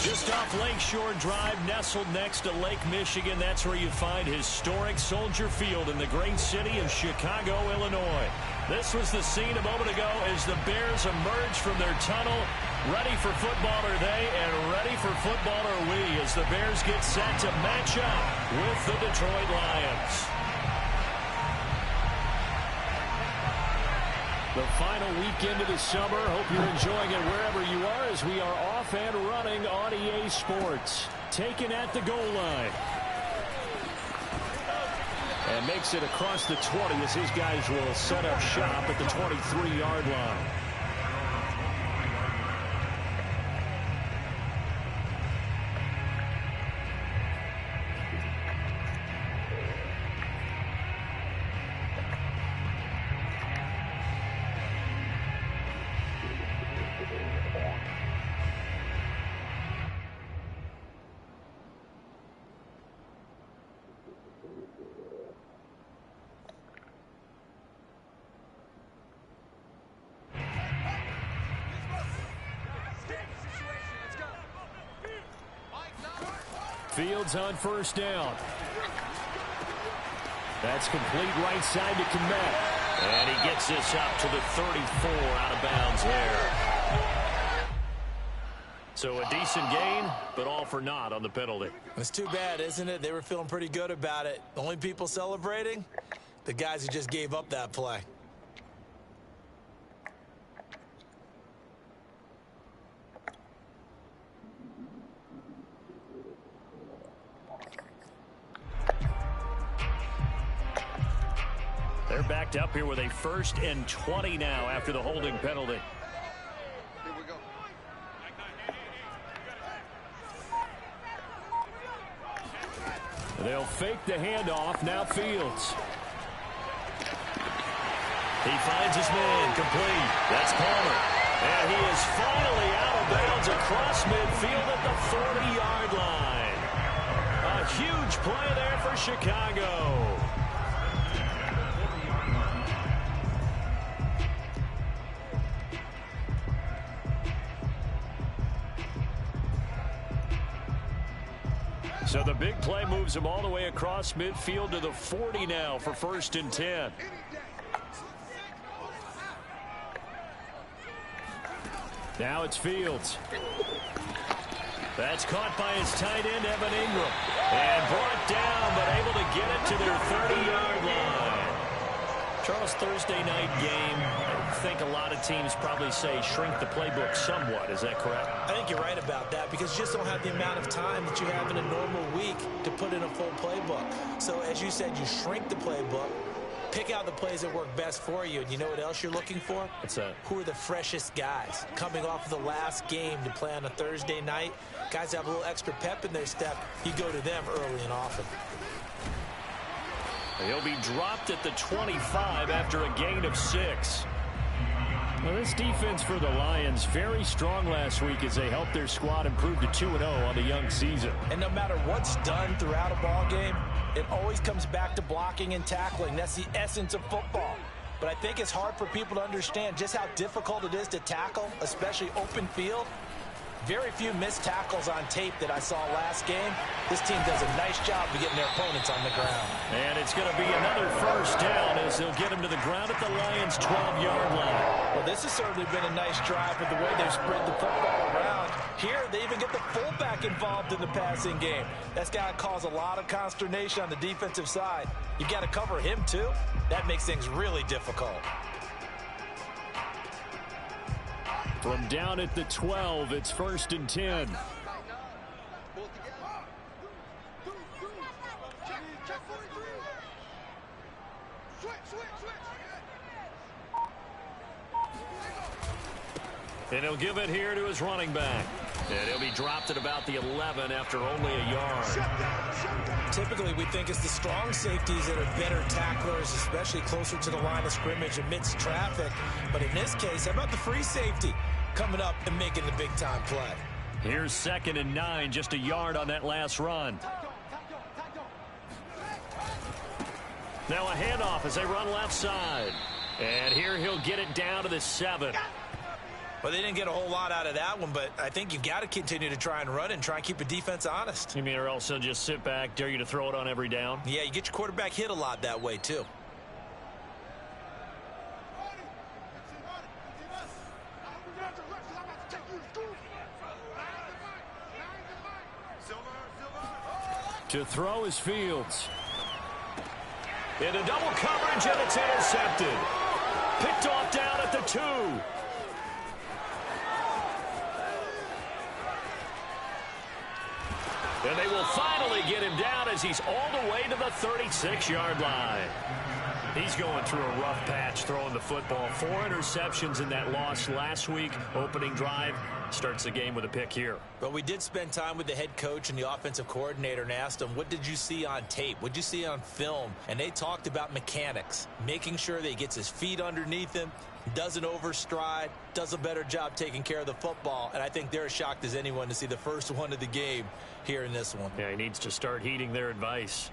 Just off Lakeshore Drive, nestled next to Lake Michigan. That's where you find historic Soldier Field in the great city of Chicago, Illinois. This was the scene a moment ago as the Bears emerged from their tunnel. Ready for football are they, and ready for football are we, as the Bears get set to match up with the Detroit Lions. The final weekend of the summer. Hope you're enjoying it wherever you are as we are off and running on EA Sports. Taken at the goal line. And makes it across the 20 as his guys will set up shop at the 23-yard line. Fields on first down. That's complete right side to Kmet. And he gets this up to the 34 out of bounds there. So a decent gain, but all for naught on the penalty. It's too bad, isn't it? They were feeling pretty good about it. The only people celebrating? The guys who just gave up that play. They're backed up here with a 1st and 20 now after the holding penalty. Here we go. They'll fake the handoff. Now Fields. He finds his man complete. That's Palmer. And he is finally out of bounds across midfield at the 40-yard line. A huge play there for Chicago. So the big play moves him all the way across midfield to the 40 now for 1st and 10. Now it's Fields. That's caught by his tight end, Evan Ingram. And brought down, but able to get it to their 30-yard line. Charles, Thursday night game, I think a lot of teams probably say shrink the playbook somewhat. Is that correct? I think you're right about that because you just don't have the amount of time that you have in a normal week to put in a full playbook. So as you said, you shrink the playbook, pick out the plays that work best for you. And you know what else you're looking for? What's that? Who are the freshest guys coming off of the last game to play on a Thursday night? Guys have a little extra pep in their step. You go to them early and often. He'll be dropped at the 25 after a gain of 6. Well, this defense for the Lions, very strong last week as they helped their squad improve to 2-0 on the young season. And no matter what's done throughout a ball game, it always comes back to blocking and tackling. That's the essence of football. But I think it's hard for people to understand just how difficult it is to tackle, especially open field. Very few missed tackles on tape that I saw last game. This team does a nice job of getting their opponents on the ground. And it's going to be another 1st down as they'll get him to the ground at the Lions' 12-yard line. Well, this has certainly been a nice drive with the way they've spread the football around. Here, they even get the fullback involved in the passing game. That's got to cause a lot of consternation on the defensive side. You've got to cover him, too. That makes things really difficult. From down at the 12, it's 1st and 10. And he'll give it here to his running back. And he'll be dropped at about the 11 after only a yard. Typically, we think it's the strong safeties that are better tacklers, especially closer to the line of scrimmage amidst traffic. But in this case, how about the free safety coming up and making the big-time play? Here's 2nd and 9, just a yard on that last run. Now a handoff as they run left side. And here he'll get it down to the 7. Well, they didn't get a whole lot out of that one, but I think you've got to continue to try and run and try and keep the defense honest. You mean or else they'll just sit back, dare you to throw it on every down? Yeah, you get your quarterback hit a lot that way, too. To throw is Fields. Into double coverage, and it's intercepted. Picked off down at the 2. And they will finally get him down as he's all the way to the 36-yard line. He's going through a rough patch throwing the football. 4 interceptions in that loss last week. Opening drive starts the game with a pick here. But we did spend time with the head coach and the offensive coordinator and asked them, what did you see on tape? What did you see on film? And they talked about mechanics, making sure that he gets his feet underneath him, doesn't overstride, does a better job taking care of the football. And I think they're as shocked as anyone to see the first one of the game here in this one. Yeah, he needs to start heeding their advice.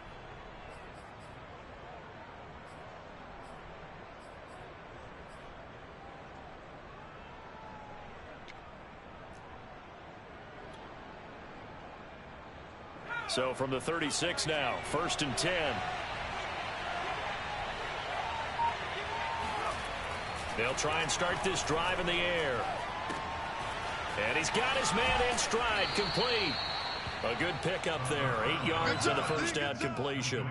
So from the 36 now, 1st and 10. They'll try and start this drive in the air. And he's got his man in stride, complete. A good pickup there, 8 yards on the first down completion.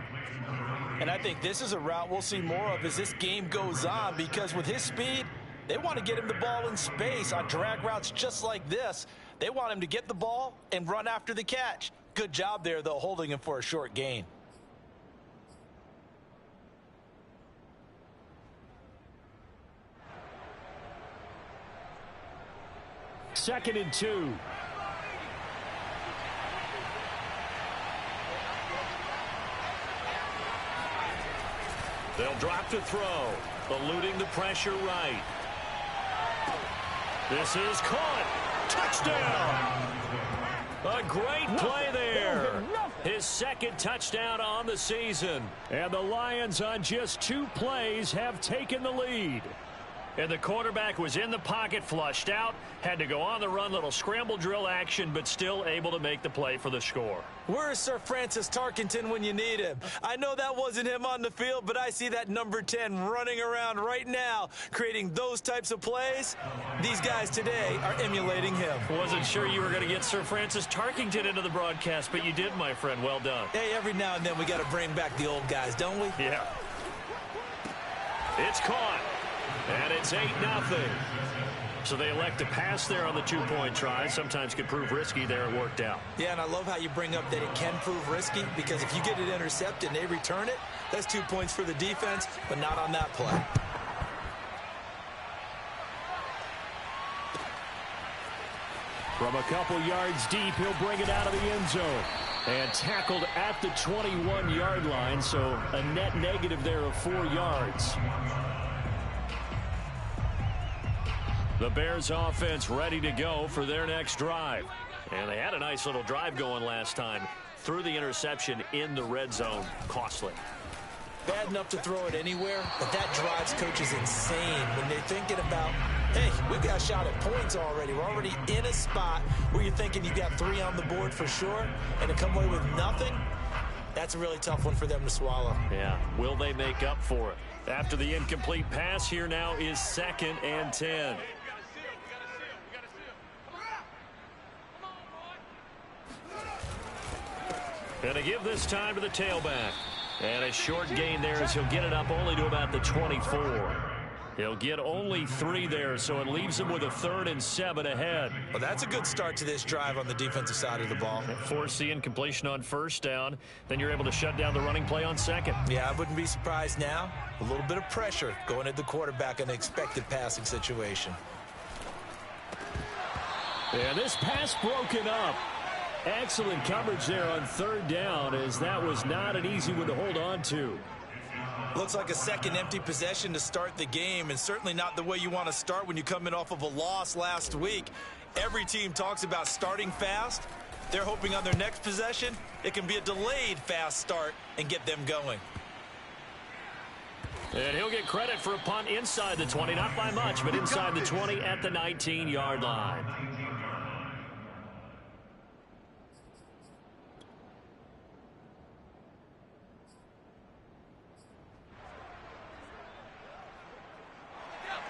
And I think this is a route we'll see more of as this game goes on, because with his speed, they want to get him the ball in space on drag routes just like this. They want him to get the ball and run after the catch. Good job there, though, holding him for a short gain. Second and 2. They'll drop to throw, eluding the pressure right. This is caught. Touchdown! A great play there. His second touchdown on the season. And the Lions on just 2 plays have taken the lead. And the quarterback was in the pocket, flushed out, had to go on the run, little scramble drill action, but still able to make the play for the score. Where is Sir Francis Tarkenton when you need him? I know that wasn't him on the field, but I see that number 10 running around right now, creating those types of plays. These guys today are emulating him. Wasn't sure you were going to get Sir Francis Tarkenton into the broadcast, but you did, my friend. Well done. Hey, every now and then we got to bring back the old guys, don't we? Yeah. It's caught. And it's 8-0. So they elect to pass there on the 2-point try. Sometimes could prove risky there. It worked out. Yeah, and I love how you bring up that it can prove risky, because if you get it intercepted and they return it, that's 2 points for the defense, but not on that play. From a couple yards deep, he'll bring it out of the end zone. And tackled at the 21-yard line, so a net negative there of 4 yards. The Bears offense ready to go for their next drive. And they had a nice little drive going last time. Threw the interception in the red zone. Costly. Bad enough to throw it anywhere, but that drives coaches insane when they're thinking about, hey, we've got a shot at points already. We're already in a spot where you're thinking you've got 3 on the board for sure, and to come away with nothing, that's a really tough one for them to swallow. Yeah, will they make up for it? After the incomplete pass, here now is 2nd and 10. And a give this time to the tailback. And a short gain there as he'll get it up only to about the 24. He'll get only 3 there, so it leaves him with a 3rd and 7 ahead. Well, that's a good start to this drive on the defensive side of the ball. Force the incompletion on 1st down. Then you're able to shut down the running play on 2nd. Yeah, I wouldn't be surprised now. A little bit of pressure going at the quarterback in an expected passing situation. And this pass broken up. Excellent coverage there on 3rd down, as that was not an easy one to hold on to. Looks like a second empty possession to start the game, and certainly not the way you want to start when you come in off of a loss last week. Every team talks about starting fast. They're hoping on their next possession it can be a delayed fast start and get them going. And he'll get credit for a punt inside the 20, not by much, but inside the 20 at the 19-yard line.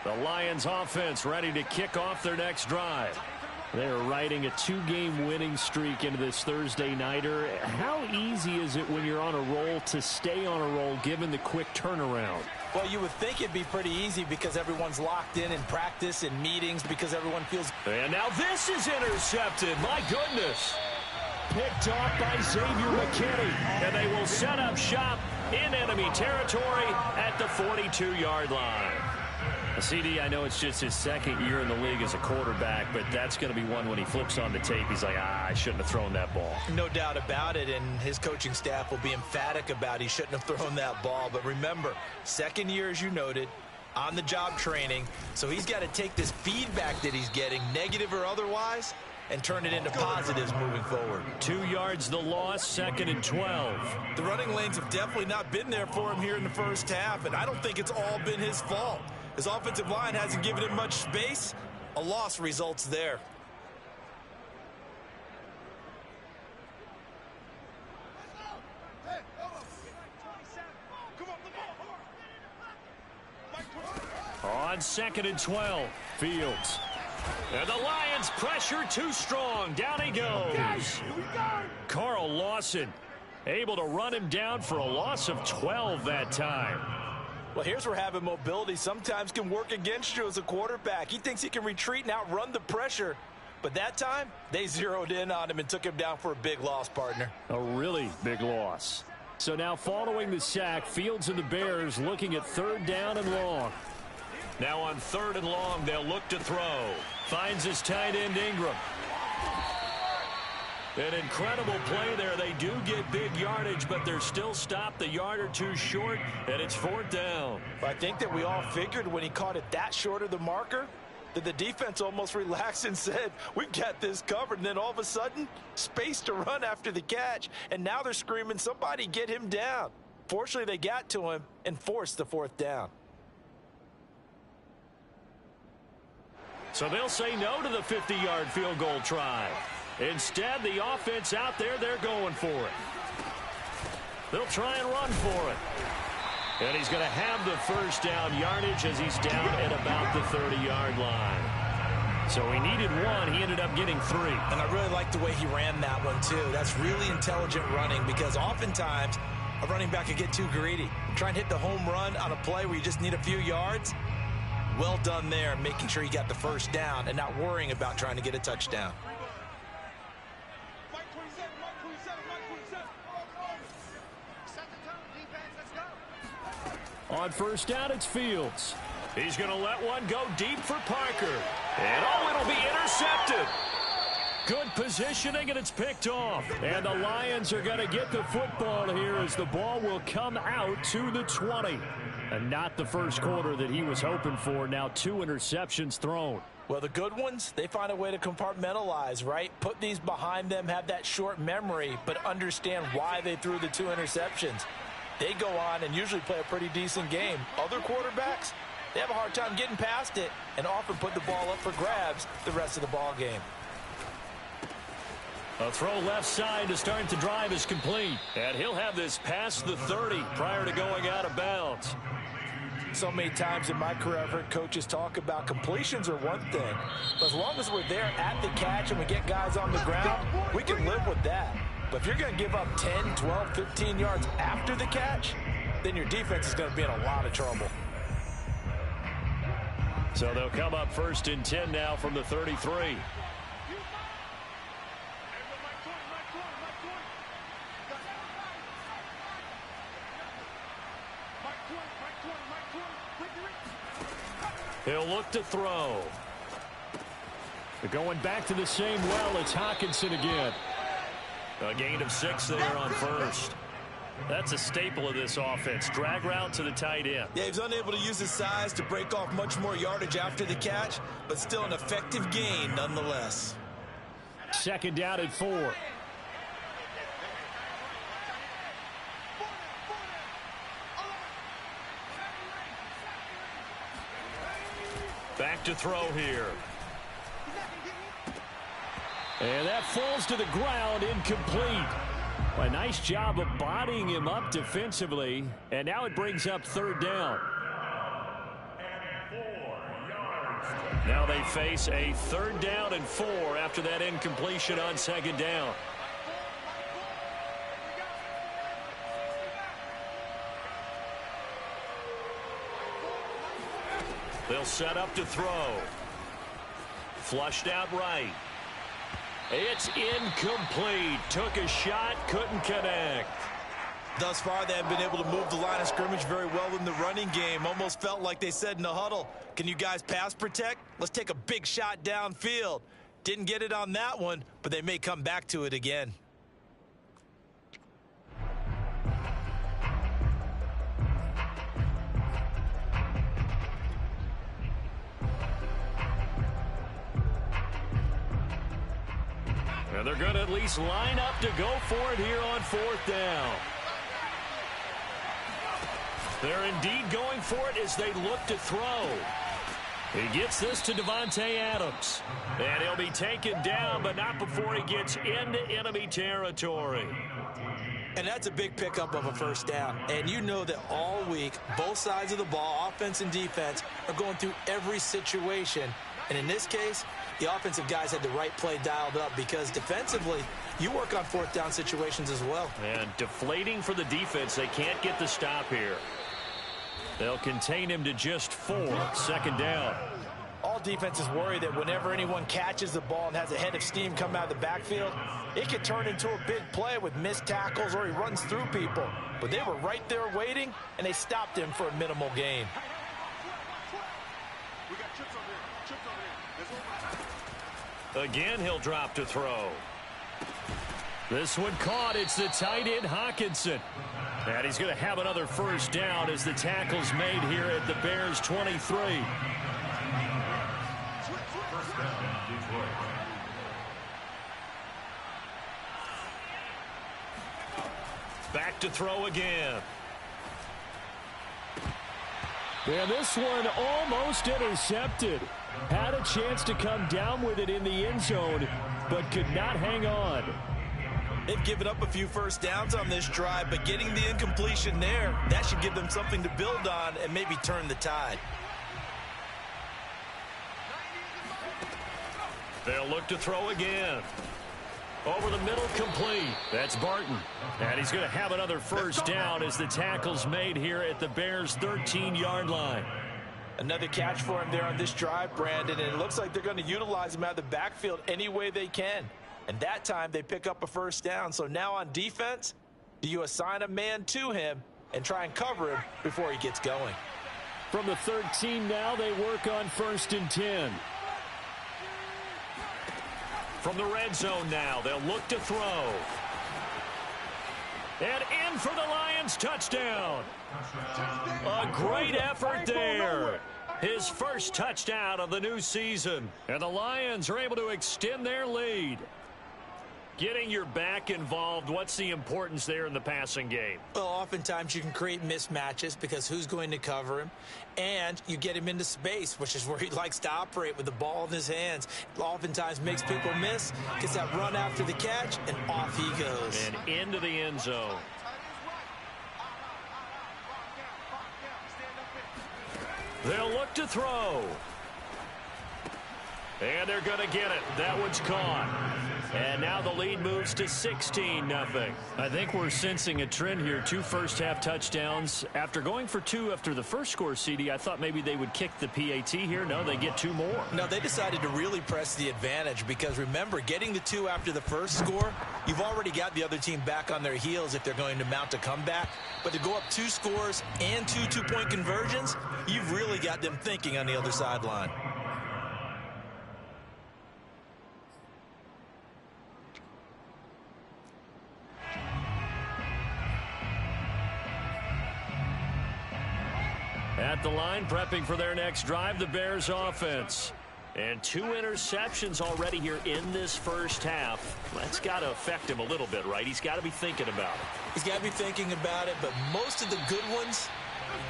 The Lions offense ready to kick off their next drive. They're riding a 2-game winning streak into this Thursday nighter. How easy is it when you're on a roll to stay on a roll given the quick turnaround? Well, you would think it'd be pretty easy because everyone's locked in practice and meetings because everyone feels. And now this is intercepted. My goodness. Picked off by Xavier McKinney. And they will set up shop in enemy territory at the 42-yard line. CD, I know it's just his second year in the league as a quarterback, but that's going to be one when he flips on the tape. He's like, I shouldn't have thrown that ball. No doubt about it, and his coaching staff will be emphatic about he shouldn't have thrown that ball. But remember, second year, as you noted, on-the-job training, so he's got to take this feedback that he's getting, negative or otherwise, and turn it into positives moving forward. 2 yards the loss, 2nd and 12. The running lanes have definitely not been there for him here in the first half, and I don't think it's all been his fault. His offensive line hasn't given him much space. A loss results there. On 2nd and 12, Fields. And the Lions pressure too strong. Down he goes. Carl Lawson able to run him down for a loss of 12 that time. Well, here's where having mobility sometimes can work against you as a quarterback. He thinks he can retreat and outrun the pressure. But that time, they zeroed in on him and took him down for a big loss, partner. A really big loss. So now following the sack, Fields and the Bears looking at 3rd down and long. Now on 3rd and long, they'll look to throw. Finds his tight end Ingram. An incredible play there. They do get big yardage, but they're still stopped a yard or two short, and it's 4th down. I think that we all figured when he caught it that short of the marker that the defense almost relaxed and said, we've got this covered. And then all of a sudden, space to run after the catch. And now they're screaming, somebody get him down. Fortunately, they got to him and forced the 4th down. So they'll say no to the 50-yard field goal try. Instead, the offense out there, they're going for it. They'll try and run for it. And he's going to have the 1st down yardage as he's down at about the 30-yard line. So he needed 1. He ended up getting 3. And I really like the way he ran that one, too. That's really intelligent running because oftentimes a running back can get too greedy. Try and hit the home run on a play where you just need a few yards. Well done there, making sure he got the 1st down and not worrying about trying to get a touchdown. On 1st down, it's Fields. He's going to let one go deep for Parker. And, it'll be intercepted. Good positioning, and it's picked off. And the Lions are going to get the football here as the ball will come out to the 20. And not the first quarter that he was hoping for. Now 2 interceptions thrown. Well, the good ones, they find a way to compartmentalize, right? Put these behind them, have that short memory, but understand why they threw the 2 interceptions. They go on and usually play a pretty decent game. Other quarterbacks, they have a hard time getting past it and often put the ball up for grabs the rest of the ball game. A throw left side to start the drive is complete. And he'll have this past the 30 prior to going out of bounds. So many times in my career, I've heard coaches talk about completions are one thing. But as long as we're there at the catch and we get guys on the ground, we can live with that. But if you're going to give up 10, 12, 15 yards after the catch, then your defense is going to be in a lot of trouble. So they'll come up 1st and 10 now from the 33. He'll look to throw. They're going back to the same well. It's Hockenson again. A gain of 6 there on 1st. That's a staple of this offense. Drag route to the tight end. Yeah, he's unable to use his size to break off much more yardage after the catch, but still an effective gain nonetheless. 2nd down at 4. Back to throw here. And that falls to the ground, incomplete. A nice job of bodying him up defensively. And now it brings up third down. Now they face a 3rd down and 4 after that incompletion on 2nd down. They'll set up to throw. Flushed out right. It's incomplete. Took a shot, couldn't connect. Thus far, they have been able to move the line of scrimmage very well in the running game. Almost felt like they said in the huddle, can you guys pass protect? Let's take a big shot downfield. Didn't get it on that one, but they may come back to it again. And they're going to at least line up to go for it here on 4th down. They're indeed going for it as they look to throw. He gets this to Davante Adams. And he'll be taken down, but not before he gets into enemy territory. And that's a big pickup of a 1st down. And you know that all week, both sides of the ball, offense and defense, are going through every situation. And in this case, the offensive guys had the right play dialed up because defensively, you work on 4th down situations as well. And deflating for the defense. They can't get the stop here. They'll contain him to just 4. 2nd down. All defenses worry that whenever anyone catches the ball and has a head of steam come out of the backfield, it could turn into a big play with missed tackles or he runs through people. But they were right there waiting, and they stopped him for a minimal gain. Again, he'll drop to throw. This one caught. It's the tight end, Hawkinson. And he's going to have another 1st down as the tackle's made here at the Bears' 23. Back to throw again. And this one almost intercepted. Had a chance to come down with it in the end zone, but could not hang on. They've given up a few 1st downs on this drive, but getting the incompletion there, that should give them something to build on and maybe turn the tide. They'll look to throw again. Over the middle, complete. That's Barton. And he's going to have another 1st down as the tackle's made here at the Bears' 13-yard line. Another catch for him there on this drive, Brandon, and it looks like they're going to utilize him out of the backfield any way they can. And that time they pick up a 1st down. So now on defense, do you assign a man to him and try and cover him before he gets going? From the 13 now, they work on 1st and 10. From the red zone now, they'll look to throw. And in for the Lions, touchdown. A great effort there. His first touchdown of the new season. And the Lions are able to extend their lead. Getting your back involved, what's the importance there in the passing game? Well, oftentimes you can create mismatches because who's going to cover him? And you get him into space, which is where he likes to operate with the ball in his hands. Oftentimes makes people miss, gets that run after the catch, and off he goes. And into the end zone. They'll look to throw. And they're going to get it. That one's caught. And now the lead moves to 16-0. I think we're sensing a trend here. 2 first-half touchdowns. After going for 2 after the first score, CD, I thought maybe they would kick the PAT here. No, they get 2 more. No, they decided to really press the advantage because, remember, getting the 2 after the first score, you've already got the other team back on their heels if they're going to mount a comeback. But to go up 2 scores and 2 two-point conversions, you've really got them thinking on the other sideline. At the line, prepping for their next drive, the Bears offense. And 2 interceptions already here in this first half. That's got to affect him a little bit, right? He's got to be thinking about it. He's got to be thinking about it, but most of the good ones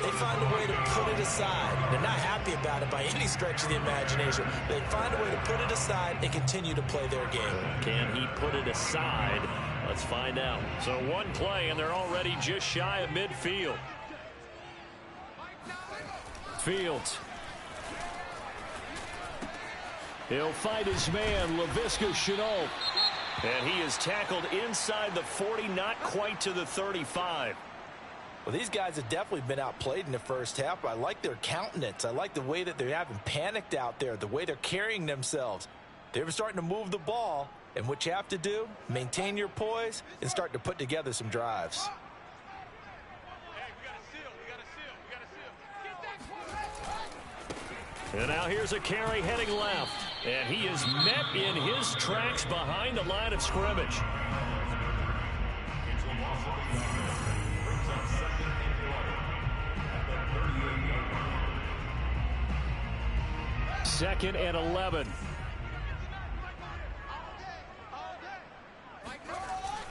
They find a way to put it aside. They're not happy about it by any stretch of the imagination. They find a way to put it aside and continue to play their game. Can he put it aside? Let's find out. So one play, and they're already just shy of midfield. Fields. He'll fight his man, Laviska Shenault. And he is tackled inside the 40, not quite to the 35. Well, these guys have definitely been outplayed in the first half, but I like their countenance. I like the way that they haven't panicked out there, the way they're carrying themselves. They're starting to move the ball, and what you have to do, maintain your poise and start to put together some drives. And now here's a carry heading left. And he is met in his tracks behind the line of scrimmage. Second and 11.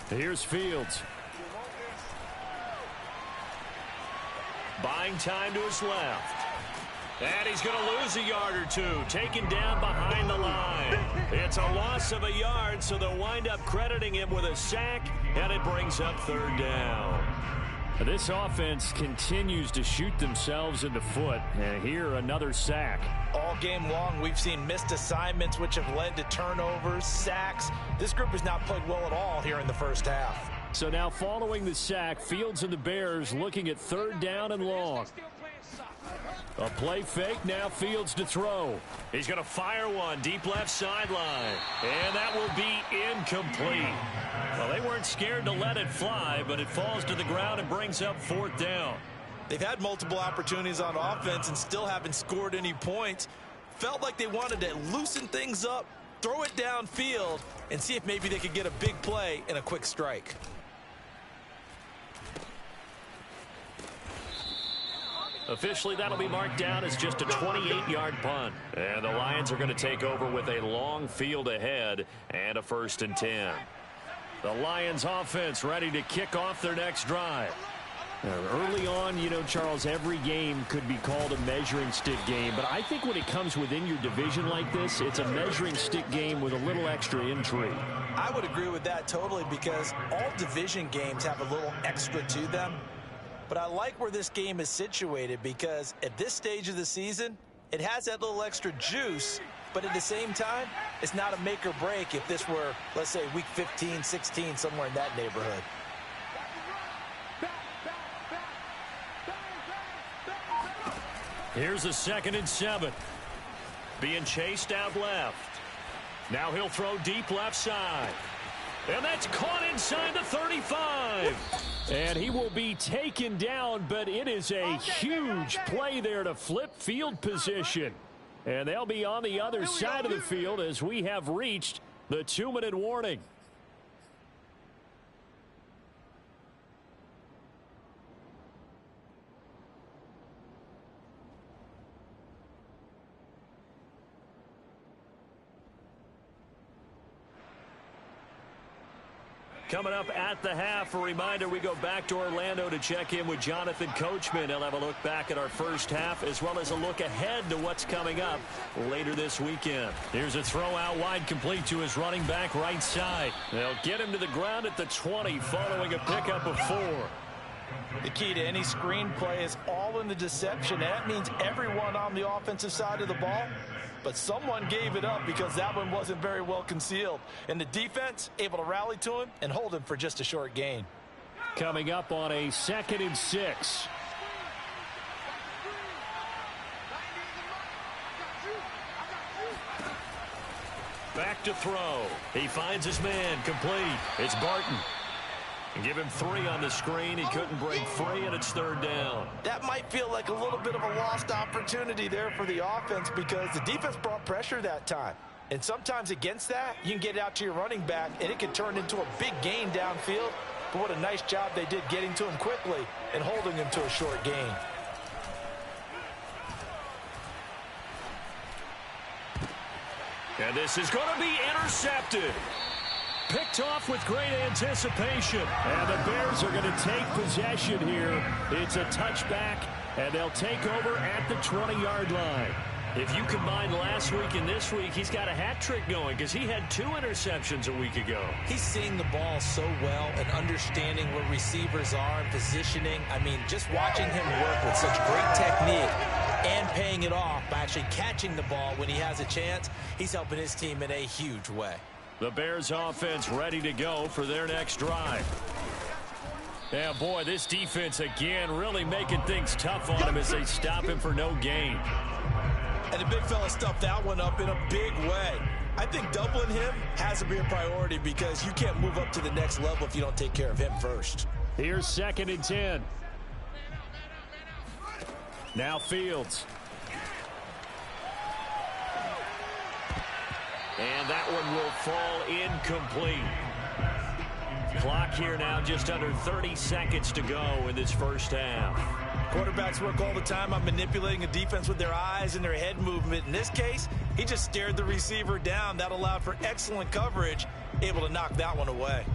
Here's Fields. Buying time to his left. And he's going to lose a yard or two, taken down behind the line. It's a loss of a yard, so they'll wind up crediting him with a sack, and it brings up third down. This offense continues to shoot themselves in the foot, and here another sack. All game long, we've seen missed assignments, which have led to turnovers, sacks. This group has not played well at all here in the first half. So now following the sack, Fields and the Bears looking at third down and long. A play fake, now Fields to throw. He's going to fire one, deep left sideline. And that will be incomplete. Well, they weren't scared to let it fly, but it falls to the ground and brings up fourth down. They've had multiple opportunities on offense and still haven't scored any points. Felt like they wanted to loosen things up, throw it downfield, and see if maybe they could get a big play and a quick strike. Officially, that'll be marked down as just a 28-yard punt. And the Lions are going to take over with a long field ahead and a 1st and 10. The Lions offense ready to kick off their next drive. Early on, you know, Charles, every game could be called a measuring stick game. But I think when it comes within your division like this, it's a measuring stick game with a little extra intrigue. I would agree with that totally because all division games have a little extra to them. But I like where this game is situated because at this stage of the season, it has that little extra juice, but at the same time, it's not a make or break if this were, let's say, week 15, 16, somewhere in that neighborhood. Here's a 2nd and 7. Being chased out left. Now he'll throw deep left side. And that's caught inside the 35. And he will be taken down, but it is a huge play there to flip field position. And they'll be on the other side of the field as we have reached the 2-minute warning. Coming up at the half, a reminder, we go back to Orlando to check in with Jonathan Coachman. He'll have a look back at our first half as well as a look ahead to what's coming up later this weekend. Here's a throw out wide complete to his running back right side. They'll get him to the ground at the 20 following a pickup of 4. The key to any screen play is all in the deception. And that means everyone on the offensive side of the ball. But someone gave it up because that one wasn't very well concealed. And the defense able to rally to him and hold him for just a short gain. Coming up on a 2nd and 6. Back to throw. He finds his man complete. It's Barton. Give him 3 on the screen. He couldn't break free, and it's 3rd down. That might feel like a little bit of a lost opportunity there for the offense because the defense brought pressure that time. And sometimes against that, you can get it out to your running back, and it can turn into a big gain downfield. But what a nice job they did getting to him quickly and holding him to a short gain. And this is going to be intercepted. Picked off with great anticipation. And the Bears are going to take possession here. It's a touchback And they'll take over at the 20-yard line. If you combine last week and this week, he's got a hat trick going because he had 2 interceptions a week ago. He's seeing the ball so well and understanding where receivers are and positioning. I mean, just watching him work with such great technique and paying it off by actually catching the ball when he has a chance, he's helping his team in a huge way. The Bears offense ready to go for their next drive. Yeah, boy, this defense again really making things tough on him as they stop him for no gain. And the big fella stuffed that one up in a big way. I think doubling him has to be a priority because you can't move up to the next level if you don't take care of him first. Here's 2nd and 10. Now Fields. And that one will fall incomplete. Clock here now just under 30 seconds to go in this first half. Quarterbacks work all the time on manipulating a defense with their eyes and their head movement. In this case, he just stared the receiver down. That allowed for excellent coverage, able to knock that one away.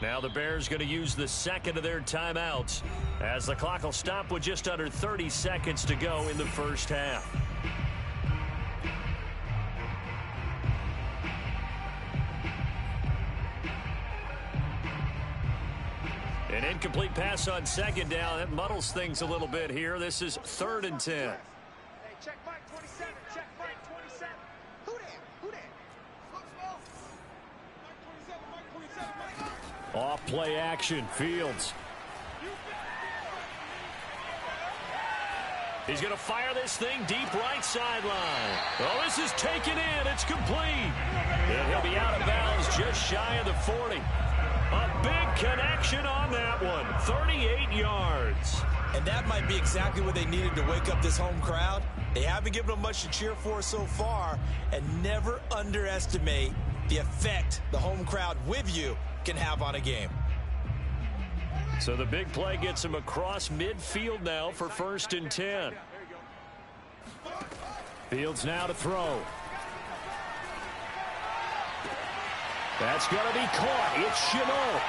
Now the Bears going to use the second of their timeouts as the clock will stop with just under 30 seconds to go in the first half. An incomplete pass on 2nd down. That muddles things a little bit here. This is 3rd and 10. Hey, check Mike 27. Check Mike 27. Who that? Who that? Mike 27. Mike 27. Off play action. Fields. He's going to fire this thing deep right sideline. Oh, this is taken in. It's complete. And he'll be out of bounds just shy of the 40. A big connection on that one. 38 yards. And that might be exactly what they needed to wake up this home crowd. They haven't given them much to cheer for so far. And never underestimate the effect the home crowd with you can have on a game. So the big play gets him across midfield now for 1st and 10. Fields now to throw. That's going to be caught. It's Chenault.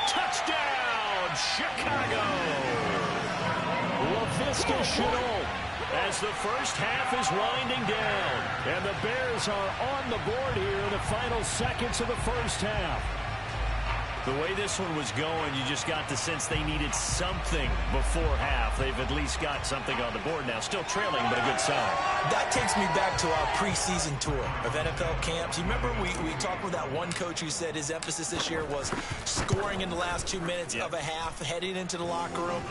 Touchdown, Chicago. LaVisca Chenault as the first half is winding down. And the Bears are on the board here in the final seconds of the first half. The way this one was going, you just got the sense they needed something before half. They've at least got something on the board now. Still trailing, but a good sign. That takes me back to our preseason tour of NFL camps. You remember we talked with that one coach who said his emphasis this year was scoring in the last 2 minutes of a half, heading into the locker room.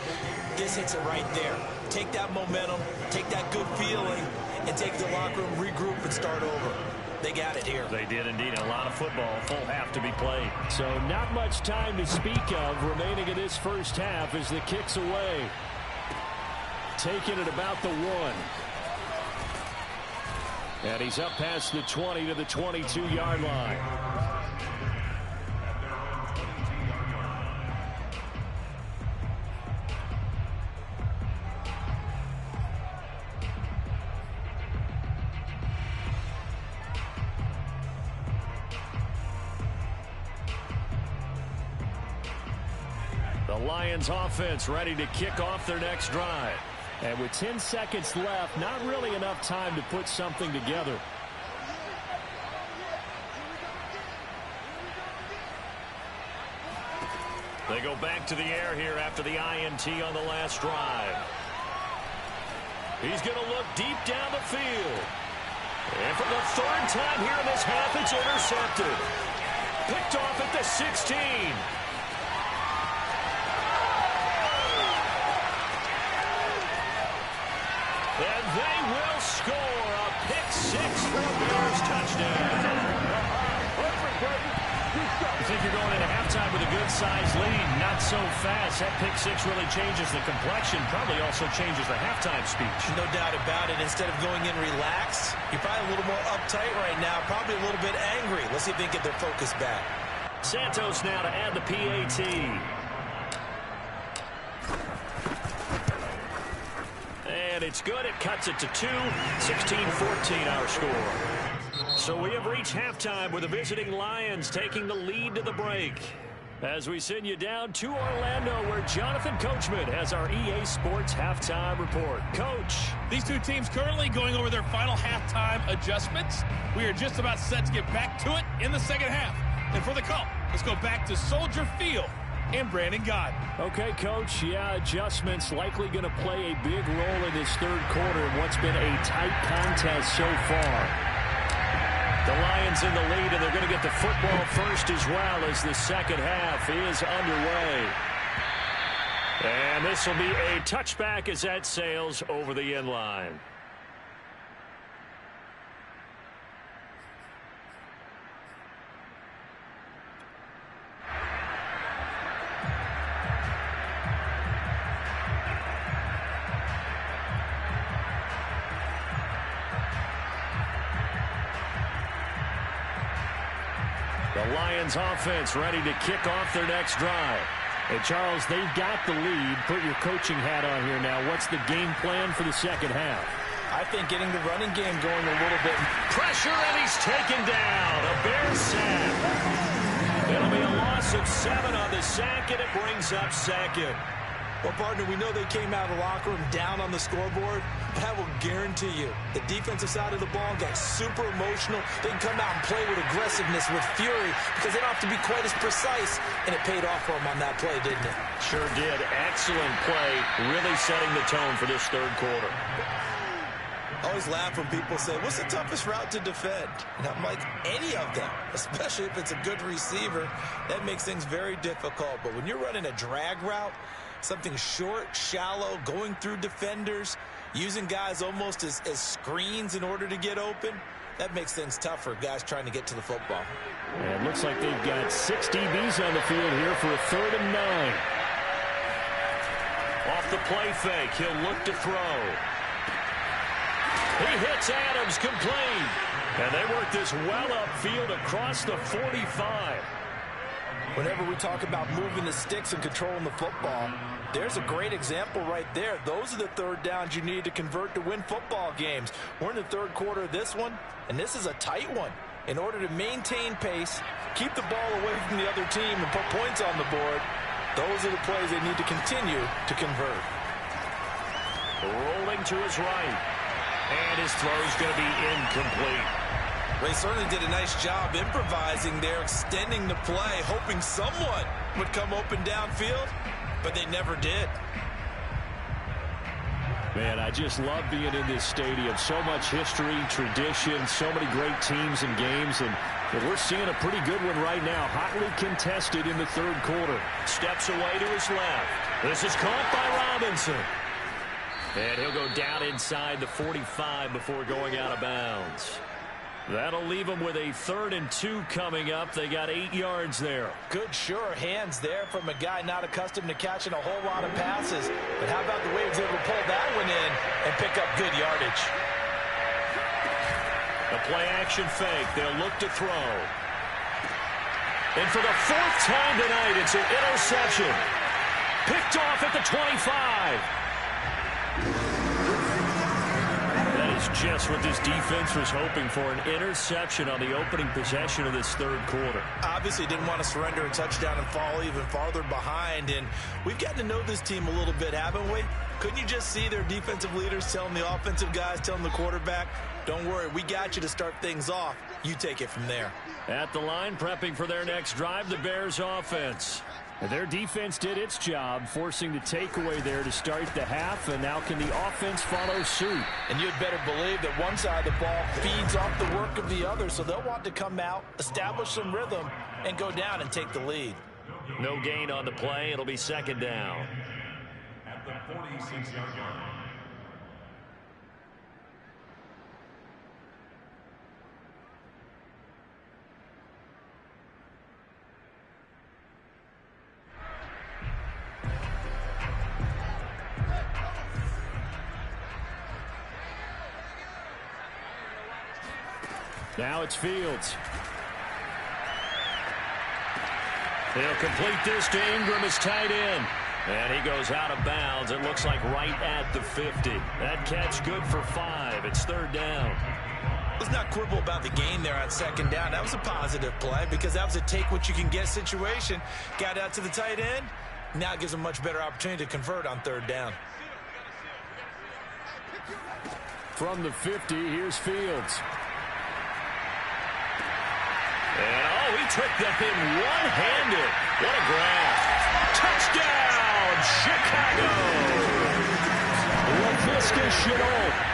This hits it right there. Take that momentum, take that good feeling, and take the locker room, regroup, and start over. They got it here. They did indeed. A lot of football, full half to be played. So not much time to speak of remaining in this first half as the kick's away. Taking it about the 1. And he's up past the 20 to the 22-yard line. The Lions offense ready to kick off their next drive. And with 10 seconds left, not really enough time to put something together. They go back to the air here after the INT on the last drive. He's going to look deep down the field. And for the 3rd time here in this half, it's intercepted. Picked off at the 16. And they will score a pick-6 for a Bears touchdown. You think you're going into halftime with a good-sized lead? Not so fast. That pick-6 really changes the complexion, probably also changes the halftime speech. No doubt about it. Instead of going in relaxed, you're probably a little more uptight right now, probably a little bit angry. Let's see if they can get their focus back. Santos now to add the PAT. it's good. It cuts it to 2. 16-14 our score. So we have reached halftime with the visiting Lions taking the lead to the break. As we send you down to Orlando, where Jonathan Coachman has our EA Sports halftime report. Coach. These two teams currently going over their final halftime adjustments. We are just about set to get back to it in the second half. And for the call, let's go back to Soldier Field and Brandon Gott. Okay, Coach. Yeah, adjustments likely going to play a big role in this third quarter in what's been a tight contest so far. The Lions in the lead, and they're going to get the football first as well as the second half is underway. And this will be a touchback as that sails over the end line. The Lions offense ready to kick off their next drive. Hey, Charles, they've got the lead. Put your coaching hat on here now. What's the game plan for the second half? I think getting the running game going a little bit. Pressure, and he's taken down. A Bears sack. It'll be a loss of 7 on the sack, and it brings up second. Well, partner, we know they came out of the locker room down on the scoreboard, but I will guarantee you the defensive side of the ball got super emotional. They can come out and play with aggressiveness, with fury, because they don't have to be quite as precise, and it paid off for them on that play, didn't it? Sure did. Excellent play, really setting the tone for this third quarter. I always laugh when people say, what's the toughest route to defend? And I'm like, any of them, especially if it's a good receiver. That makes things very difficult. But when you're running a drag route, something short, shallow, going through defenders, using guys almost as screens in order to get open, that makes things tough for guys trying to get to the football. And it looks like they've got 6 DBs on the field here for a 3rd and 9. Off the play fake, he'll look to throw. He hits Adams, complete. And they work this well upfield across the 45. Whenever we talk about moving the sticks and controlling the football, there's a great example right there. Those are the third downs you need to convert to win football games. We're in the third quarter of this one, and this is a tight one. In order to maintain pace, keep the ball away from the other team, and put points on the board, those are the plays they need to continue to convert. Rolling to his right, and his throw's going to be incomplete. They certainly did a nice job improvising there, extending the play, hoping someone would come open downfield, but they never did. Man, I just love being in this stadium. So much history, tradition, so many great teams and games, and we're seeing a pretty good one right now. Hotly contested in the third quarter. Steps away to his left. This is caught by Robinson. And he'll go down inside the 45 before going out of bounds. That'll leave them with a 3rd and 2 coming up. They got 8 yards there. Good, sure hands there from a guy not accustomed to catching a whole lot of passes. But how about the way he was able to pull that one in and pick up good yardage? A play-action fake. They'll look to throw. And for the 4th time tonight, it's an interception. Picked off at the 25. Just what this defense was hoping for, an interception on the opening possession of this third quarter. Obviously didn't want to surrender a touchdown and fall even farther behind, and we've gotten to know this team a little bit, haven't we? Couldn't you just see their defensive leaders telling the offensive guys, telling the quarterback, don't worry, we got you to start things off. You take it from there. At the line, prepping for their next drive, the Bears offense. Their defense did its job, forcing the takeaway there to start the half, and now can the offense follow suit? And you'd better believe that one side of the ball feeds off the work of the other, so they'll want to come out, establish some rhythm, and go down and take the lead. No gain on the play. It'll be 2nd down. At the 46-yard line. Now it's Fields. He'll complete this to Ingram as tight end. And he goes out of bounds. It looks like right at the 50. That catch good for 5. It's 3rd down. Let's not quibble about the gain there on 2nd down. That was a positive play because that was a take-what-you-can-get situation. Got out to the tight end. Now it gives him a much better opportunity to convert on 3rd down. From the 50, here's Fields. And, oh, he took that in one-handed. What a grab. Touchdown, Chicago. LaVisca Chenault.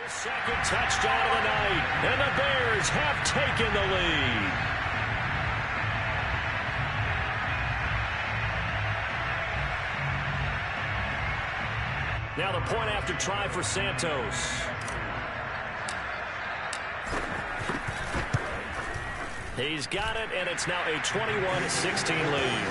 His 2nd touchdown of the night, and the Bears have taken the lead. Now the point after try for Santos. He's got it, and it's now a 21-16 lead.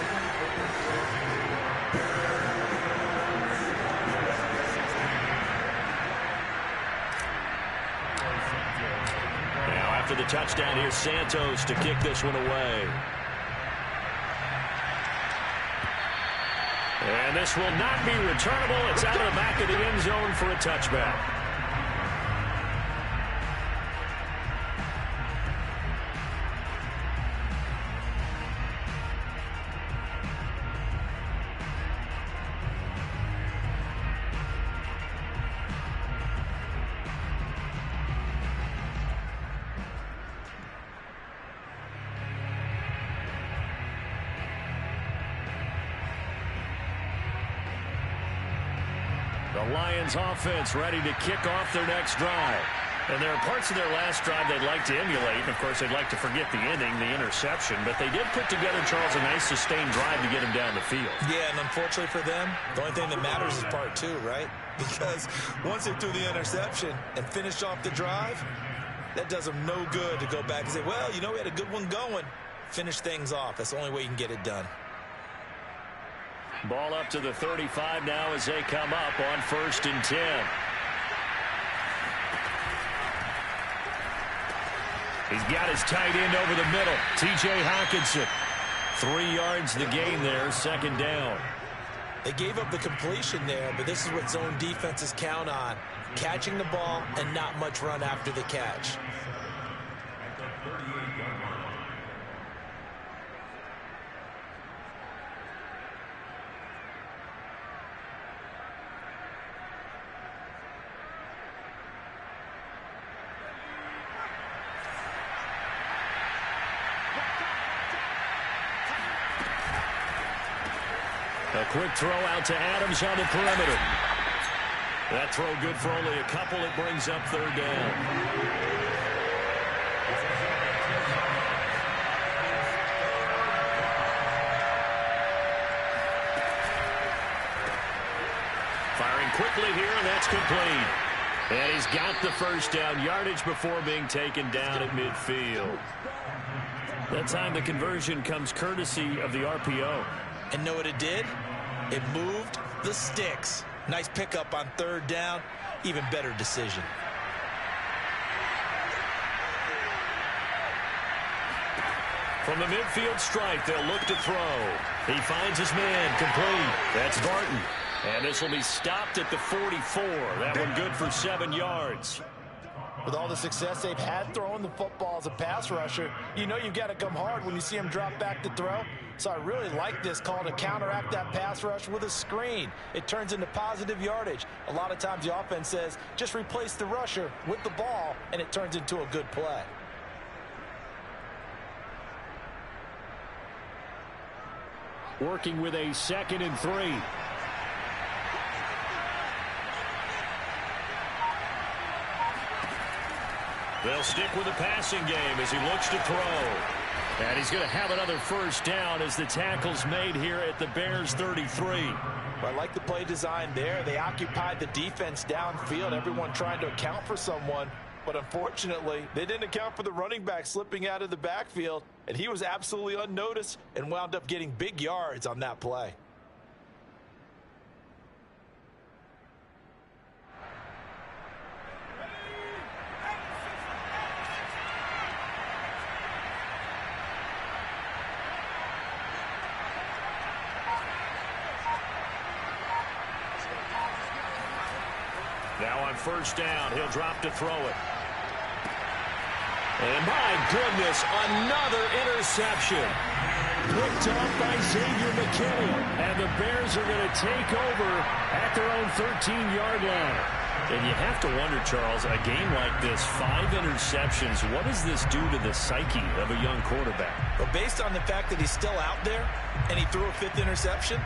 After the touchdown, here's Santos to kick this one away. And this will not be returnable. It's out of the back of the end zone for a touchback. The Lions offense ready to kick off their next drive. And there are parts of their last drive they'd like to emulate. And, of course, they'd like to forget the ending, the interception. But they did put together, Charles, a nice sustained drive to get him down the field. Yeah, and unfortunately for them, the only thing that matters is part 2, right? Because once they threw the interception and finished off the drive, that does them no good to go back and say, well, you know, we had a good one going. Finish things off. That's the only way you can get it done. Ball up to the 35 now as they come up on 1st and 10. He's got his tight end over the middle, T.J. Hockenson. 3 yards the gain there, 2nd down. They gave up the completion there, but this is what zone defenses count on. Catching the ball and not much run after the catch. A quick throw out to Adams on the perimeter. That throw good for only a couple. It brings up 3rd down. Firing quickly here, and that's complete. And he's got the 1st down, yardage before being taken down at midfield. That time the conversion comes courtesy of the RPO. And know what it did? It moved the sticks. Nice pickup on 3rd down. Even better decision. From the midfield stripe, they'll look to throw. He finds his man, complete. That's Barton. And this will be stopped at the 44. That one good for 7 yards. With all the success they've had throwing the football as a pass rusher, you know you've got to come hard when you see him drop back to throw. So I really like this call to counteract that pass rush with a screen. It turns into positive yardage. A lot of times the offense says, just replace the rusher with the ball, and it turns into a good play. Working with a 2nd and 3. They'll stick with the passing game as he looks to throw. And he's going to have another first down as the tackle's made here at the Bears 33. Well, I like the play design there. They occupied the defense downfield, everyone trying to account for someone. But unfortunately, they didn't account for the running back slipping out of the backfield, and he was absolutely unnoticed and wound up getting big yards on that play. Now on first down, he'll drop to throw it. And my goodness, another interception. Picked up by Xavier McKinney. And the Bears are going to take over at their own 13-yard line. And you have to wonder, Charles, a game like this, 5 interceptions, what does this do to the psyche of a young quarterback? But based on the fact that he's still out there and he threw a 5th interception,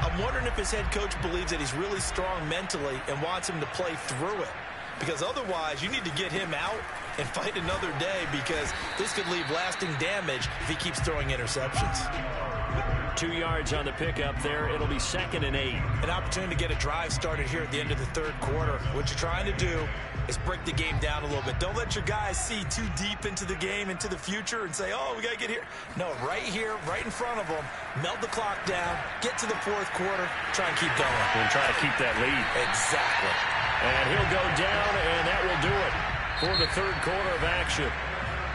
I'm wondering if his head coach believes that he's really strong mentally and wants him to play through it. Because otherwise, you need to get him out and fight another day, because this could leave lasting damage if he keeps throwing interceptions. 2 yards on the pickup there. It'll be 2nd and 8. An opportunity to get a drive started here at the end of the 3rd quarter. What you're trying to do is break the game down a little bit. Don't let your guys see too deep into the game, into the future, and say, oh, we got to get here. No, right here, right in front of them, melt the clock down, get to the 4th quarter, try and keep going. And try to keep that lead. Exactly. And he'll go down, and that will do it for the 3rd quarter of action.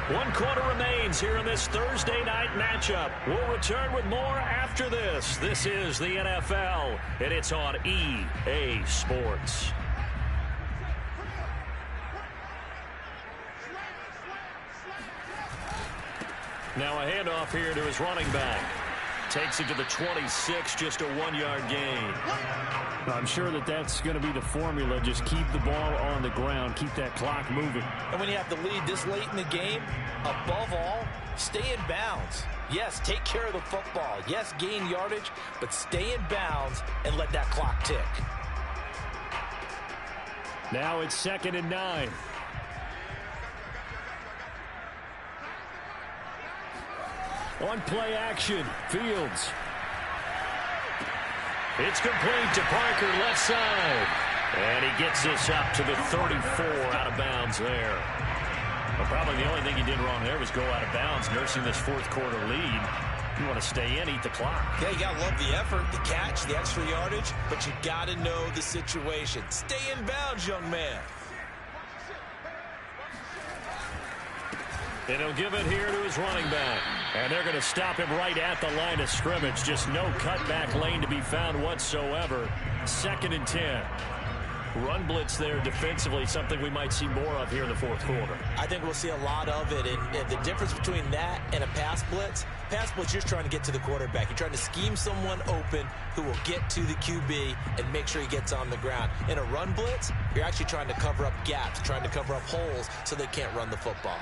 1 quarter remains here in this Thursday night matchup. We'll return with more after this. This is the NFL, and it's on EA Sports. Now a handoff here to his running back. Takes it to the 26, just a 1-yard gain. I'm sure that that's going to be the formula. Just keep the ball on the ground. Keep that clock moving. And when you have the lead this late in the game, above all, stay in bounds. Yes, take care of the football. Yes, gain yardage, but stay in bounds and let that clock tick. Now it's 2nd and 9. On play action, Fields. It's complete to Parker, left side. And he gets this up to the 34, out of bounds there. Well, probably the only thing he did wrong there was go out of bounds, nursing this 4th quarter lead. You want to stay in, eat the clock. Yeah, you got to love the effort, the catch, the extra yardage, but you got to know the situation. Stay in bounds, young man. And he'll give it here to his running back. And they're going to stop him right at the line of scrimmage. Just no cutback lane to be found whatsoever. 2nd and 10. Run blitz there defensively, something we might see more of here in the 4th quarter. I think we'll see a lot of it. And the difference between that and a pass blitz, you're just trying to get to the quarterback. You're trying to scheme someone open who will get to the QB and make sure he gets on the ground. In a run blitz, you're actually trying to cover up gaps, trying to cover up holes so they can't run the football.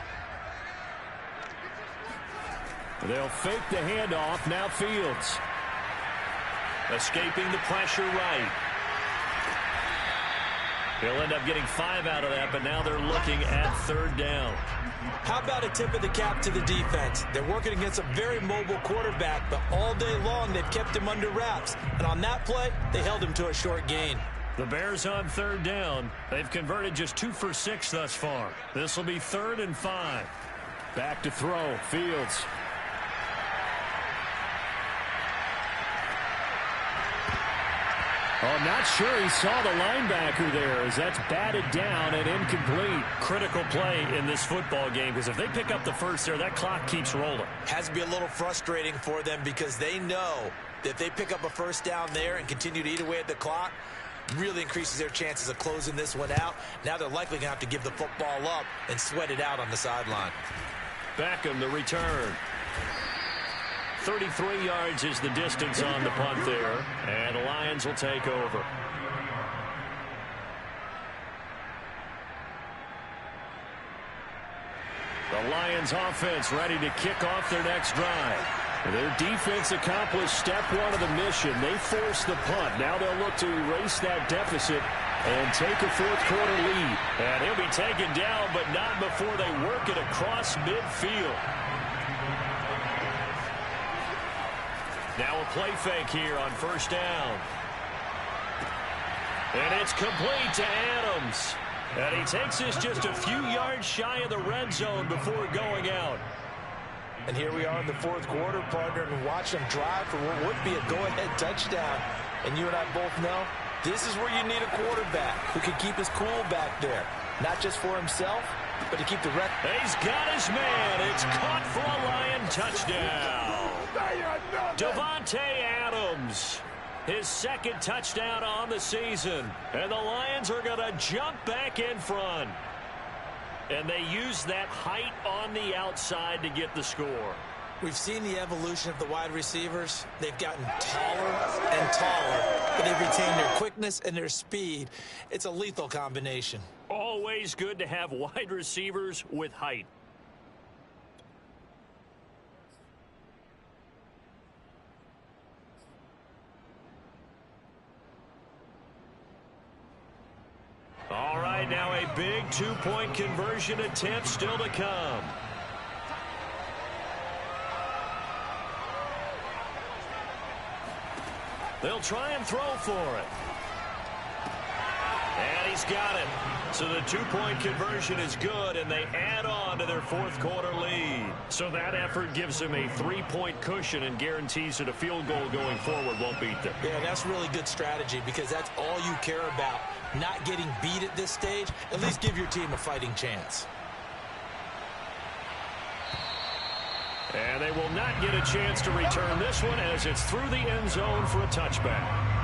They'll fake the handoff. Now Fields. Escaping the pressure right. He'll end up getting 5 out of that, but now they're looking at 3rd down. How about a tip of the cap to the defense? They're working against a very mobile quarterback, but all day long they've kept him under wraps. And on that play, they held him to a short gain. The Bears on 3rd down. They've converted just 2 for 6 thus far. This will be 3rd and 5. Back to throw. Fields. I'm not sure he saw the linebacker there as that's batted down and incomplete. Critical play in this football game because if they pick up the first there, that clock keeps rolling. Has to be a little frustrating for them because they know that if they pick up a first down there and continue to eat away at the clock, really increases their chances of closing this one out. Now they're likely going to have to give the football up and sweat it out on the sideline. Beckham, the return. 33 yards is the distance on the punt there, and the Lions will take over. The Lions offense ready to kick off their next drive. Their defense accomplished step one of the mission. They forced the punt. Now they'll look to erase that deficit and take a fourth quarter lead. And he'll be taken down, but not before they work it across midfield. Now a play fake here on first down. And it's complete to Adams. And he takes this just a few yards shy of the red zone before going out. And here we are in the fourth quarter, partner, and watch them drive for what would be a go-ahead touchdown. And you and I both know this is where you need a quarterback who can keep his cool back there. Not just for himself, but to keep the rest. He's got his man. It's caught for a Lion touchdown. Davante Adams, his second touchdown on the season. And the Lions are going to jump back in front. And they use that height on the outside to get the score. We've seen the evolution of the wide receivers. They've gotten taller and taller, but they've retained their quickness and their speed. It's a lethal combination. Always good to have wide receivers with height. All right, now a big two-point conversion attempt still to come. They'll try and throw for it. And he's got it. So the two-point conversion is good, and they add on to their fourth quarter lead. So that effort gives them a three-point cushion and guarantees that a field goal going forward won't beat them. Yeah, that's really good strategy because that's all you care about. Not getting beat at this stage. At least give your team a fighting chance. And they will not get a chance to return this one as it's through the end zone for a touchback.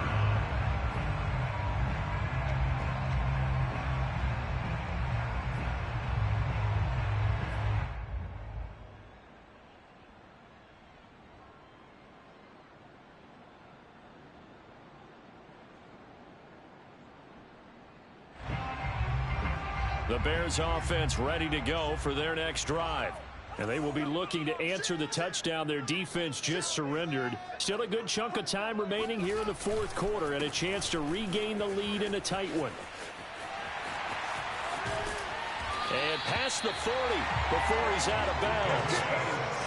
The Bears offense ready to go for their next drive. And they will be looking to answer the touchdown their defense just surrendered. Still a good chunk of time remaining here in the fourth quarter and a chance to regain the lead in a tight one. And past the 40 before he's out of bounds.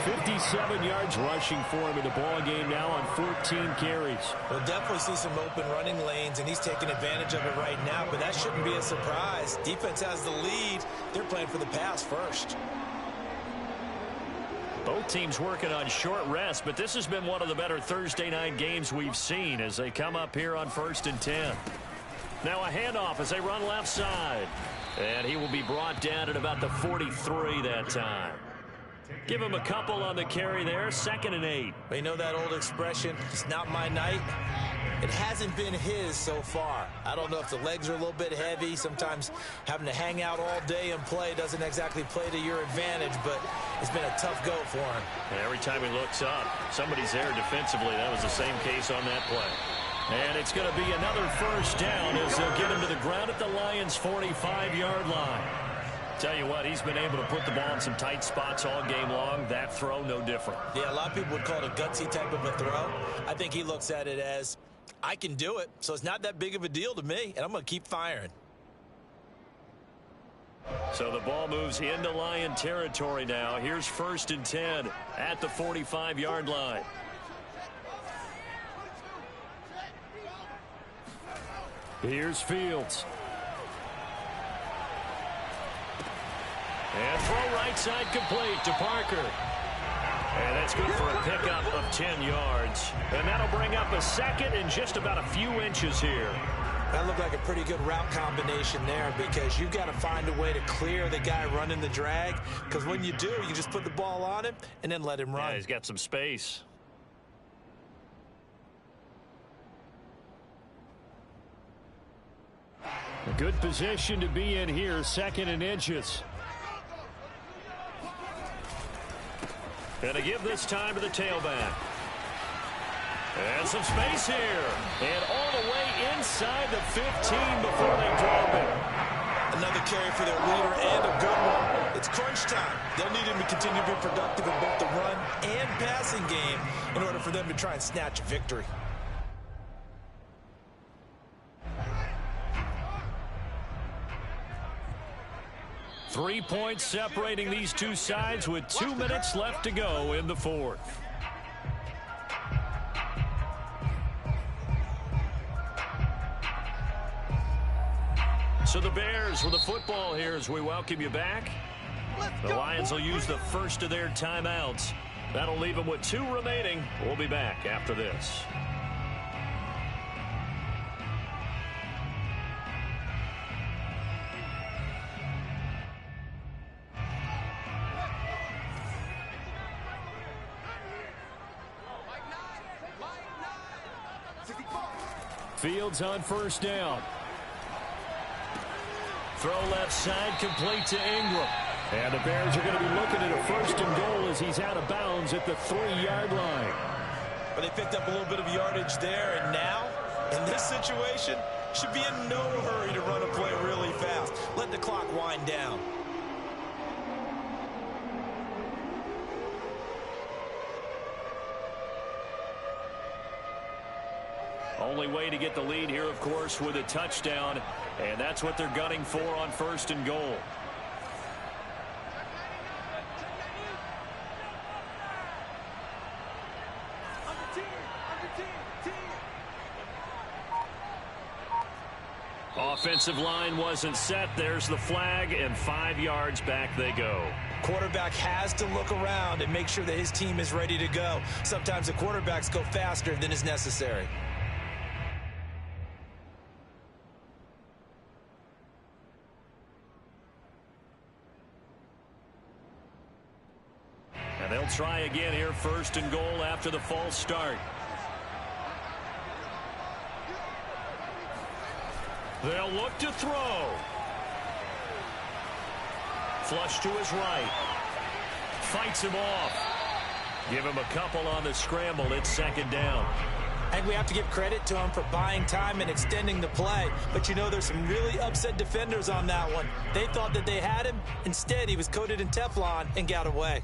57 yards rushing for him in the ball game now on 14 carries. We'll definitely see some open running lanes, and he's taking advantage of it right now, but that shouldn't be a surprise. Defense has the lead. They're playing for the pass first. Both teams working on short rest, but this has been one of the better Thursday night games we've seen as they come up here on 1st and 10. Now a handoff as they run left side. And he will be brought down at about the 43 that time. Give him a couple on the carry there, 2nd and 8. You know that old expression, it's not my night? It hasn't been his so far. I don't know if the legs are a little bit heavy. Sometimes having to hang out all day and play doesn't exactly play to your advantage, but it's been a tough go for him. And every time he looks up, somebody's there defensively. That was the same case on that play. And it's going to be another first down as they'll get him to the ground at the Lions' 45-yard line. Tell you what, he's been able to put the ball in some tight spots all game long. That throw, no different. Yeah, a lot of people would call it a gutsy type of a throw. I think he looks at it as, I can do it, so it's not that big of a deal to me, and I'm going to keep firing. So the ball moves into Lion territory now. Here's 1st and 10 at the 45-yard line. Here's Fields. And throw right side complete to Parker. And that's good for a pickup of 10 yards. And that'll bring up a second and just about a few inches here. That looked like a pretty good route combination there, because you've got to find a way to clear the guy running the drag, because when you do, you just put the ball on him and then let him run. Yeah, he's got some space. A good position to be in here, 2nd and inches. Gonna give this time to the tailback. And some space here. And all the way inside the 15 before they drop it. Another carry for their leader, and a good one. It's crunch time. They'll need him to continue to be productive in both the run and passing game in order for them to try and snatch a victory. Three points separating these two sides with 2 minutes left to go in the fourth. So the Bears with the football here as we welcome you back. The Lions will use the first of their timeouts. That'll leave them with 2 remaining. We'll be back after this. Fields on first down. Throw left side, complete to Ingram. And the Bears are going to be looking at a 1st and goal as he's out of bounds at the 3-yard line. But they picked up a little bit of yardage there, and now, in this situation, should be in no hurry to run a play really fast. Let the clock wind down. Only way to get the lead here, of course, with a touchdown. And that's what they're gunning for on 1st and goal. Offensive line wasn't set. There's the flag, and 5 yards back they go. Quarterback has to look around and make sure that his team is ready to go. Sometimes the quarterbacks go faster than is necessary. And they'll try again here, 1st and goal after the false start. They'll look to throw. Flush to his right. Fights him off. Give him a couple on the scramble. It's 2nd down. I think we have to give credit to him for buying time and extending the play. But, you know, there's some really upset defenders on that one. They thought that they had him. Instead, he was coated in Teflon and got away.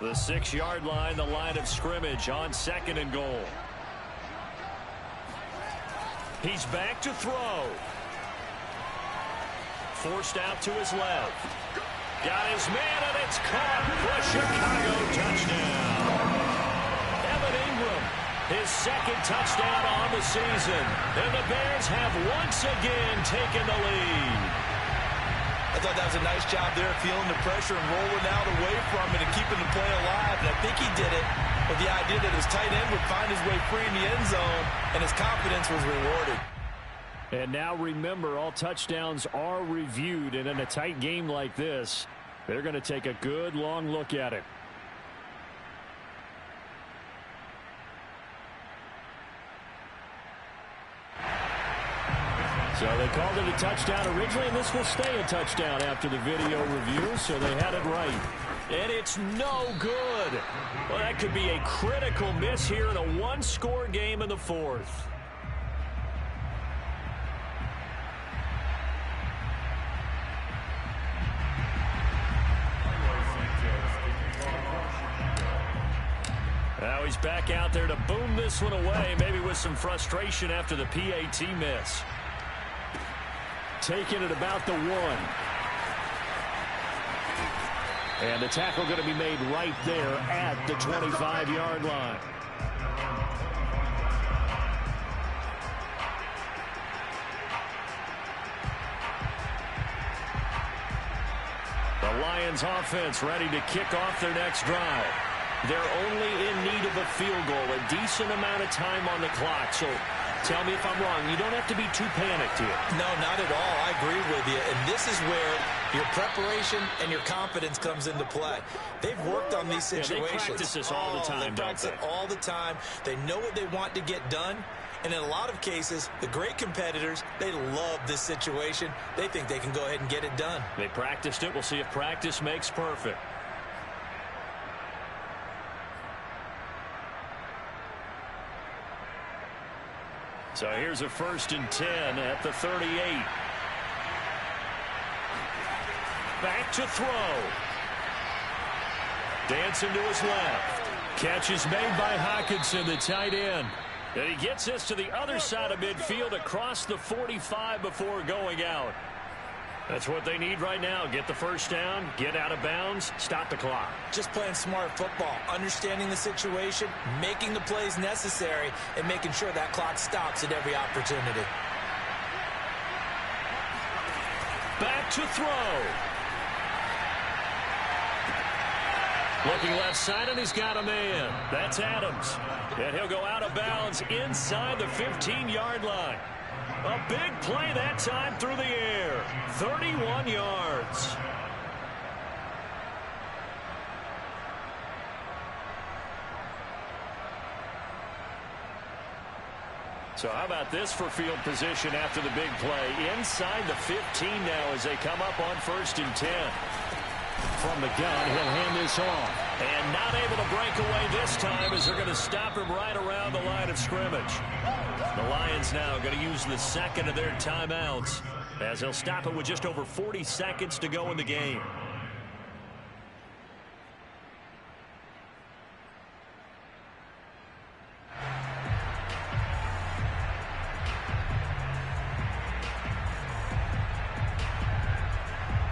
The 6-yard line, the line of scrimmage on 2nd and goal. He's back to throw. Forced out to his left. Got his man, and it's caught for a Chicago touchdown. Evan Ingram, his 2nd touchdown on the season. And the Bears have once again taken the lead. I thought that was a nice job there, feeling the pressure and rolling out away from it and keeping the play alive. And I think he did it with the idea that his tight end would find his way free in the end zone, and his confidence was rewarded. And now remember, all touchdowns are reviewed, and in a tight game like this, they're going to take a good long look at it. So they called it a touchdown originally, and this will stay a touchdown after the video review, so they had it right. And it's no good. Well, that could be a critical miss here in a 1-score game in the fourth. Now he's back out there to boom this one away, maybe with some frustration after the PAT miss. Taking it about the 1. And the tackle going to be made right there at the 25-yard line. Lions offense ready to kick off their next drive. They're only in need of a field goal, a decent amount of time on the clock. So tell me if I'm wrong. You don't have to be too panicked here. No, not at all. I agree with you. And this is where your preparation and your confidence comes into play. They've worked on these situations. They practice this all the time, They practice it all the time. They know what they want to get done. And in a lot of cases, the great competitors, they love this situation. They think they can go ahead and get it done. They practiced it. We'll see if practice makes perfect. So here's a 1st and 10 at the 38. Back to throw. Dancing to his left. Catch is made by Hockenson, the tight end. And he gets this to the other side of midfield across the 45 before going out. That's what they need right now. Get the first down, get out of bounds, stop the clock. Just playing smart football, understanding the situation, making the plays necessary, and making sure that clock stops at every opportunity. Back to throw. Looking left side, and he's got a man. That's Adams. And he'll go out of bounds inside the 15-yard line. A big play that time through the air. 31 yards. So how about this for field position after the big play? Inside the 15 now as they come up on 1st and 10. From the gun, he'll hand this off. And not able to break away this time as they're going to stop him right around the line of scrimmage. The Lions now going to use the second of their timeouts as they'll stop it with just over 40 seconds to go in the game.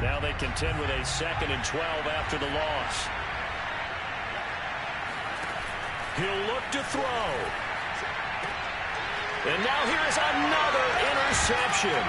Now they contend with a 2nd and 12 after the loss. He'll look to throw. And now here's another interception.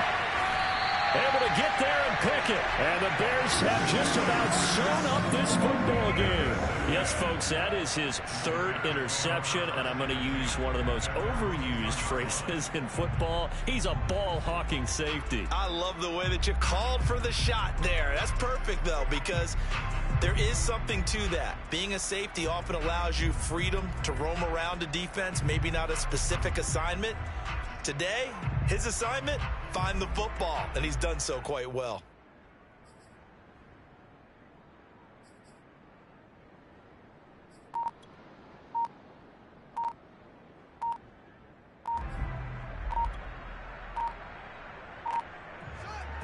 Able to get there and pick it. And the Bears have just about sewn up this football game. Yes, folks, that is his 3rd interception, and I'm going to use one of the most overused phrases in football. He's a ball-hawking safety. I love the way that you called for the shot there. That's perfect, though, because there is something to that. Being a safety often allows you freedom to roam around a defense, maybe not a specific assignment. Today, his assignment, find the football, and he's done so quite well.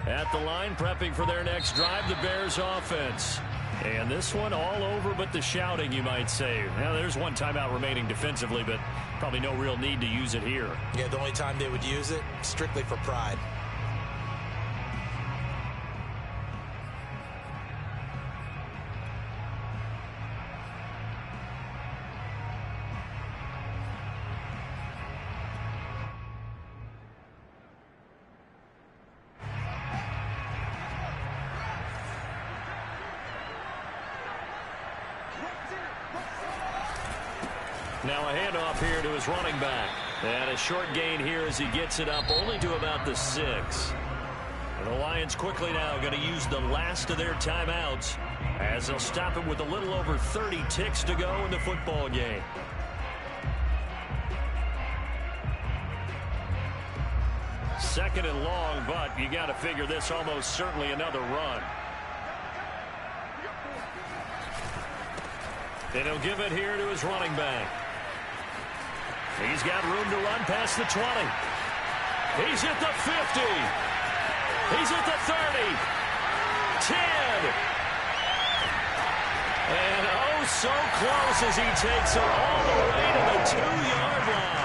At the line, prepping for their next drive, the Bears offense. And this one all over but the shouting, you might say. Now, there's one timeout remaining defensively, but probably no real need to use it here. Yeah, the only time they would use it, strictly for pride. Now a handoff here to his running back. And a short gain here as he gets it up only to about the 6. And the Lions quickly now going to use the last of their timeouts as they'll stop him with a little over 30 ticks to go in the football game. Second and long, but you got to figure this almost certainly another run. And he'll give it here to his running back. He's got room to run past the 20. He's at the 50. He's at the 30. 10. And oh, so close as he takes it all the way to the 2-yard line.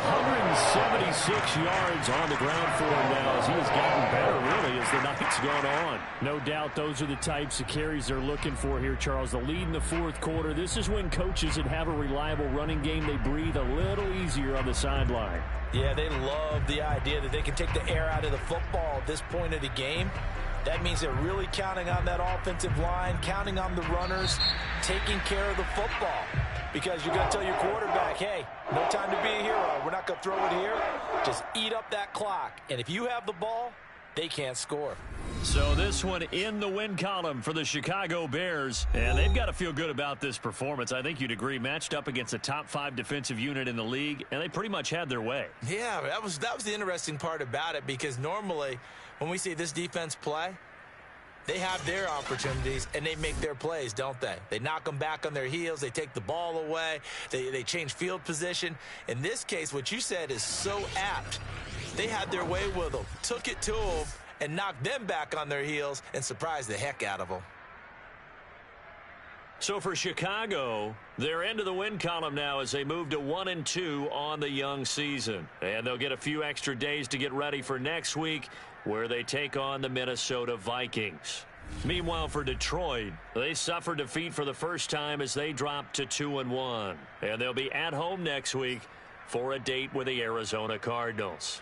176 yards on the ground for him now as he has gotten better, really, as the night's gone on. No doubt those are the types of carries they're looking for here, Charles. The lead in the 4th quarter. This is when coaches that have a reliable running game, they breathe a little easier on the sideline. Yeah, they love the idea that they can take the air out of the football at this point of the game. That means they're really counting on that offensive line, counting on the runners, taking care of the football. Because you're going to tell your quarterback, hey, no time to be a hero. We're not going to throw it here. Just eat up that clock. And if you have the ball, they can't score. So this one in the win column for the Chicago Bears. And they've got to feel good about this performance. I think you'd agree, matched up against a top 5 defensive unit in the league, and they pretty much had their way. Yeah, that was the interesting part about it, because normally when we see this defense play, they have their opportunities, and they make their plays, don't they? They knock them back on their heels. They take the ball away. They change field position. In this case, what you said is so apt. They had their way with them, took it to them, and knocked them back on their heels and surprised the heck out of them. So for Chicago, they're into the win column now as they move to 1-2 on the young season. And they'll get a few extra days to get ready for next week, where they take on the Minnesota Vikings. Meanwhile, for Detroit, they suffered defeat for the first time as they dropped to 2-1. And they'll be at home next week for a date with the Arizona Cardinals.